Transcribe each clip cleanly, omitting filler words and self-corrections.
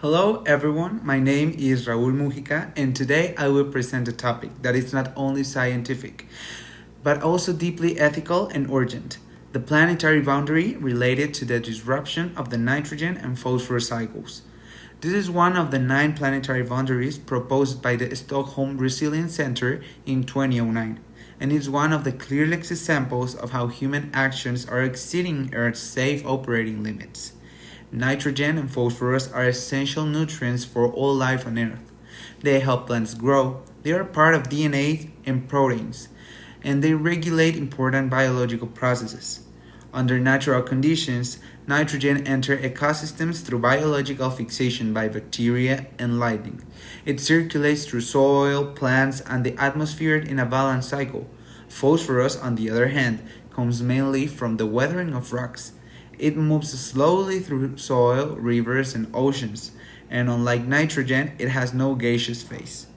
Hello everyone, my name is Raúl Mujica and today I will present a topic that is not only scientific but also deeply ethical and urgent, the planetary boundary related to the disruption of the nitrogen and phosphorus cycles. This is one of the 9 planetary boundaries proposed by the Stockholm Resilience Center in 2009 and is one of the clearest examples of how human actions are exceeding Earth's safe operating limits. Nitrogen and phosphorus are essential nutrients for all life on Earth. They help plants grow, they are part of DNA and proteins, and they regulate important biological processes. Under natural conditions, nitrogen enters ecosystems through biological fixation by bacteria and lightning. It circulates through soil, plants, and the atmosphere in a balanced cycle. Phosphorus, on the other hand, comes mainly from the weathering of rocks. It moves slowly through soil, rivers, and oceans, and unlike nitrogen, it has no gaseous phase.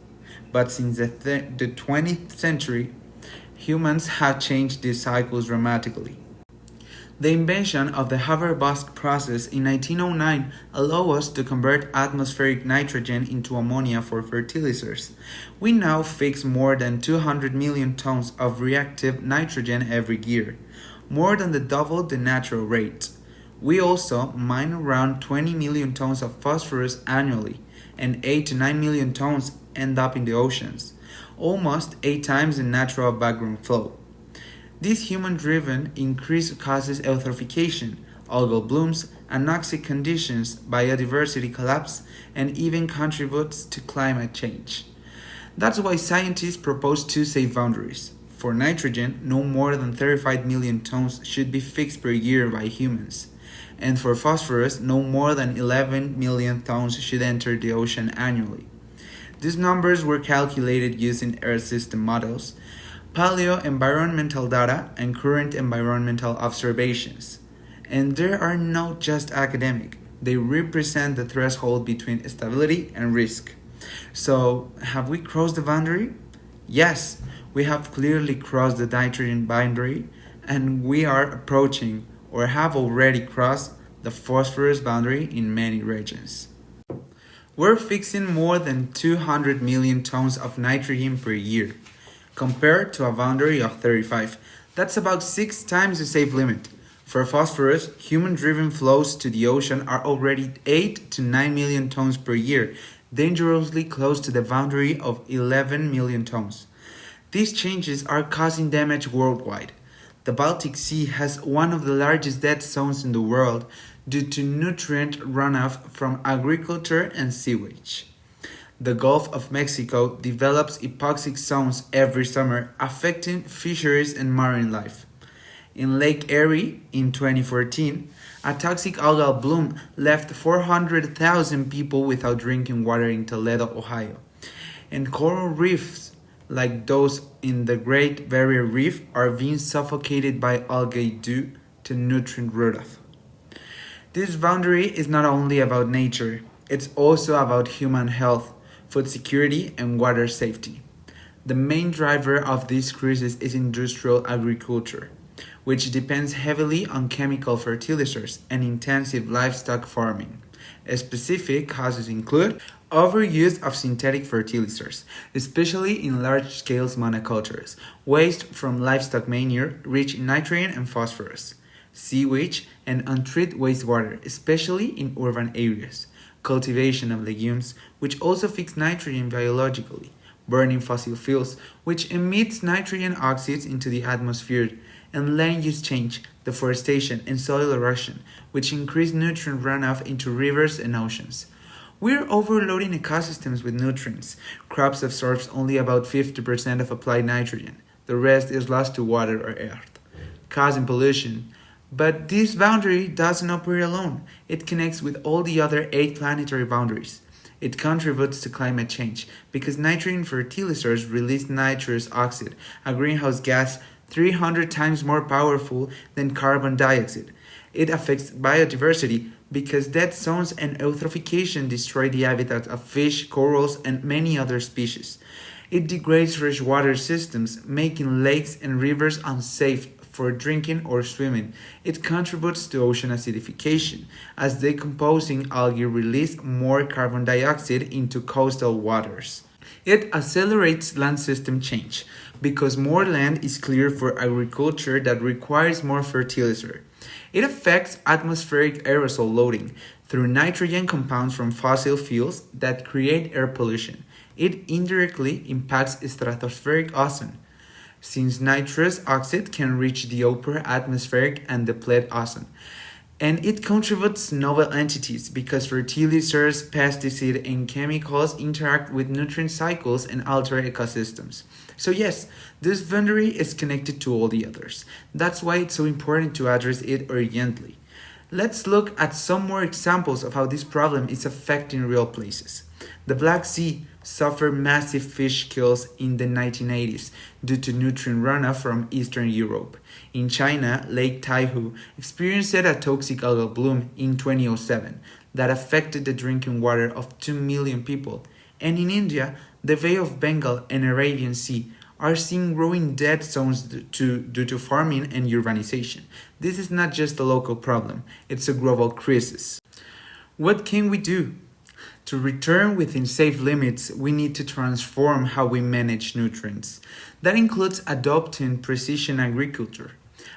But since the 20th century, humans have changed these cycles dramatically. The invention of the Haber-Bosch process in 1909 allowed us to convert atmospheric nitrogen into ammonia for fertilizers. We now fix more than 200 million tons of reactive nitrogen every year, more than double the natural rate. We also mine around 20 million tons of phosphorus annually, and 8 to 9 million tons end up in the oceans, almost 8 times the natural background flow. This human-driven increase causes eutrophication, algal blooms, anoxic conditions, biodiversity collapse, and even contributes to climate change. That's why scientists propose 2 safe boundaries. For nitrogen, no more than 35 million tons should be fixed per year by humans. And for phosphorus, no more than 11 million tons should enter the ocean annually. These numbers were calculated using Earth system models, paleo-environmental data, and current environmental observations. And they are not just academic, they represent the threshold between stability and risk. So, have we crossed the boundary? Yes, we have clearly crossed the nitrogen boundary, and we are approaching or have already crossed the phosphorus boundary in many regions. We're fixing more than 200 million tons of nitrogen per year, compared to a boundary of 35. That's about 6 times the safe limit. For phosphorus, human-driven flows to the ocean are already 8 to 9 million tons per year, dangerously close to the boundary of 11 million tons. These changes are causing damage worldwide. The Baltic Sea has one of the largest dead zones in the world due to nutrient runoff from agriculture and sewage. The Gulf of Mexico develops hypoxic zones every summer, affecting fisheries and marine life. In Lake Erie, in 2014, a toxic algal bloom left 400,000 people without drinking water in Toledo, Ohio. And coral reefs, like those in the Great Barrier Reef, are being suffocated by algae due to nutrient runoff. This boundary is not only about nature, it's also about human health, food security, and water safety. The main driver of this crisis is industrial agriculture, which depends heavily on chemical fertilizers and intensive livestock farming. Specific causes include overuse of synthetic fertilizers, especially in large-scale monocultures, waste from livestock manure rich in nitrogen and phosphorus, sewage, and untreated wastewater, especially in urban areas, cultivation of legumes, which also fix nitrogen biologically, burning fossil fuels, which emits nitrogen oxides into the atmosphere, and land use change, deforestation, and soil erosion, which increase nutrient runoff into rivers and oceans. We're overloading ecosystems with nutrients. Crops absorb only about 50% of applied nitrogen. The rest is lost to water or earth, causing pollution. But this boundary doesn't operate alone. It connects with all the other 8 planetary boundaries. It contributes to climate change because nitrogen fertilizers release nitrous oxide, a greenhouse gas 300 times more powerful than carbon dioxide. It affects biodiversity because dead zones and eutrophication destroy the habitat of fish, corals, and many other species. It degrades freshwater systems, making lakes and rivers unsafe for drinking or swimming. It contributes to ocean acidification, as decomposing algae release more carbon dioxide into coastal waters. It accelerates land system change because more land is cleared for agriculture that requires more fertilizer. It affects atmospheric aerosol loading through nitrogen compounds from fossil fuels that create air pollution. It indirectly impacts stratospheric ozone, since nitrous oxide can reach the upper atmosphere and deplete ozone. And it contributes novel entities because fertilizers, pesticides, and chemicals interact with nutrient cycles and alter ecosystems. So yes, this boundary is connected to all the others. That's why it's so important to address it urgently. Let's look at some more examples of how this problem is affecting real places. The Black Sea suffered massive fish kills in the 1980s due to nutrient runoff from Eastern Europe. In China, Lake Taihu experienced a toxic algal bloom in 2007 that affected the drinking water of 2 million people. And in India, the Bay of Bengal and Arabian Sea are seeing growing dead zones due to farming and urbanization. This is not just a local problem, it's a global crisis. What can we do? To return within safe limits, we need to transform how we manage nutrients. That includes adopting precision agriculture,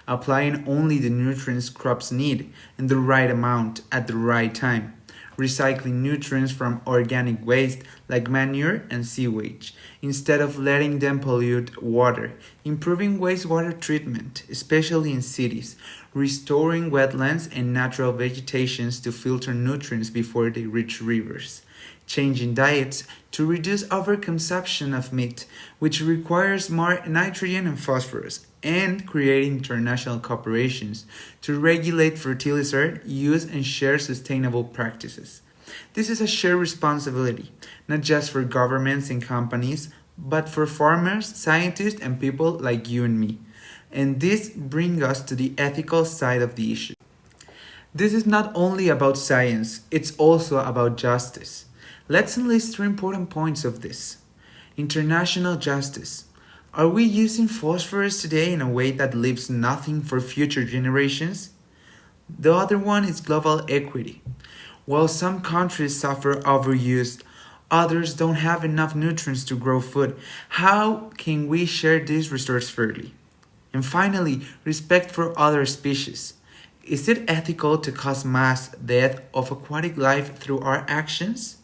applying only the nutrients crops need in the right amount at the right time, recycling nutrients from organic waste like manure and sewage, instead of letting them pollute water, improving wastewater treatment, especially in cities, restoring wetlands and natural vegetations to filter nutrients before they reach rivers, changing diets to reduce overconsumption of meat, which requires more nitrogen and phosphorus, and creating international cooperations to regulate fertilizer use and share sustainable practices. This is a shared responsibility, not just for governments and companies, but for farmers, scientists, and people like you and me. And this brings us to the ethical side of the issue. This is not only about science, it's also about justice. Let's enlist 3 important points of this. International justice. Are we using phosphorus today in a way that leaves nothing for future generations? The other one is global equity. While some countries suffer overuse, others don't have enough nutrients to grow food. How can we share this resource fairly? And finally, respect for other species. Is it ethical to cause mass death of aquatic life through our actions?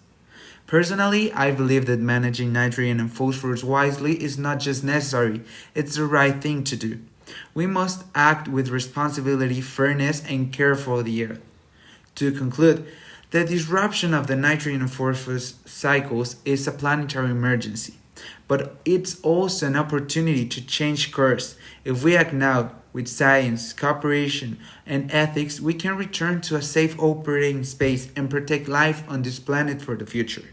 Personally, I believe that managing nitrogen and phosphorus wisely is not just necessary, it's the right thing to do. We must act with responsibility, fairness, and care for the earth. To conclude, the disruption of the nitrogen and phosphorus cycles is a planetary emergency, but it's also an opportunity to change course. If we act now with science, cooperation, and ethics, we can return to a safe operating space and protect life on this planet for the future.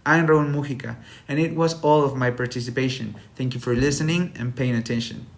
I'm Raúl Mujica, and it was all of my participation. Thank you for listening and paying attention.